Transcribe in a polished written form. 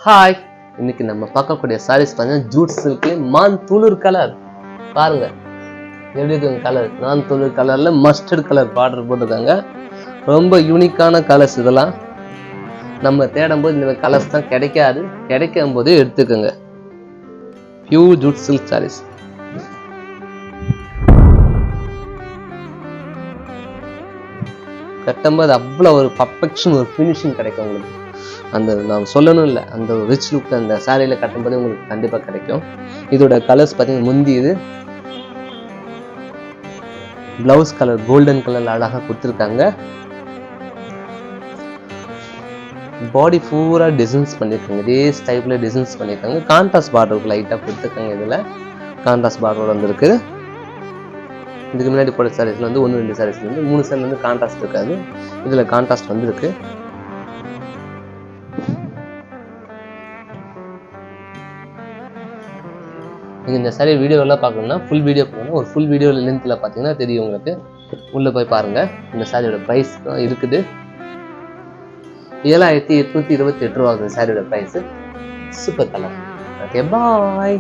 Hi, இன்னைக்கு நம்ம பார்க்கக்கூடிய சாரீஸ் பார்த்தீங்கன்னா ஜூட் சில்க்ல மான் துளிர் கலர். பாருங்க எப்படி இருக்குங்க கலர். நான் துளிர் கலர்ல மஸ்டர்ட் கலர் பார்டர் போட்டிருக்காங்க. ரொம்ப யூனிக்கான கலர்ஸ் இதெல்லாம். நம்ம தேடும் போது இந்த கலர்ஸ் தான் கிடைக்காது. கிடைக்கும் போது எடுத்துக்கோங்க. Pure jute silk saris. கட்டும்போது அவ்வளோ ஒரு பர்ஃபெக்ஷன், ஒரு ஃபினிஷிங் கிடைக்கும் உங்களுக்கு. அந்த நான் சொல்லணும் இல்லை, அந்த ரிச் லுக் அந்த சாரியில் கட்டும்போது உங்களுக்கு கண்டிப்பாக கிடைக்கும். இதோட கலர்ஸ் பார்த்தீங்கன்னா முந்தி இது பிளவுஸ் கலர் கோல்டன் கலர் அழகாக கொடுத்துருக்காங்க. பாடி பூரா டிசைன்ஸ் பண்ணியிருக்காங்க. இதே டைப்ல டிசைன்ஸ் பண்ணியிருக்காங்க. கான்ட்ராஸ்ட் பார்டருக்கு லைட்டாக கொடுத்துருக்காங்க. இதில் கான்ட்ராஸ்ட் பார்டரோட வந்துருக்கு. இதுக்கு முன்னாடி போட சாரீஸ்ல வந்து 1-2 சாரீஸ்ல வந்து 3 சாரில வந்து கான்ட்ராஸ்ட் இருக்காது. இதுல கான்ட்ராஸ்ட் வந்துருக்கு. நீங்க இந்த சாரி வீடியோலாம் பார்க்கணும்னா ஃபுல் வீடியோ போகணும். ஒரு ஃபுல் வீடியோ லென்த்ல பார்த்தீங்கன்னா தெரியும் உங்களுக்கு. உள்ள போய் பாருங்க. இந்த சாரியோட பிரைஸ் தான் இருக்குது 7828 ரூபா. இந்த சாரியோட பிரைஸ். Super colour. ஓகே, பாய்.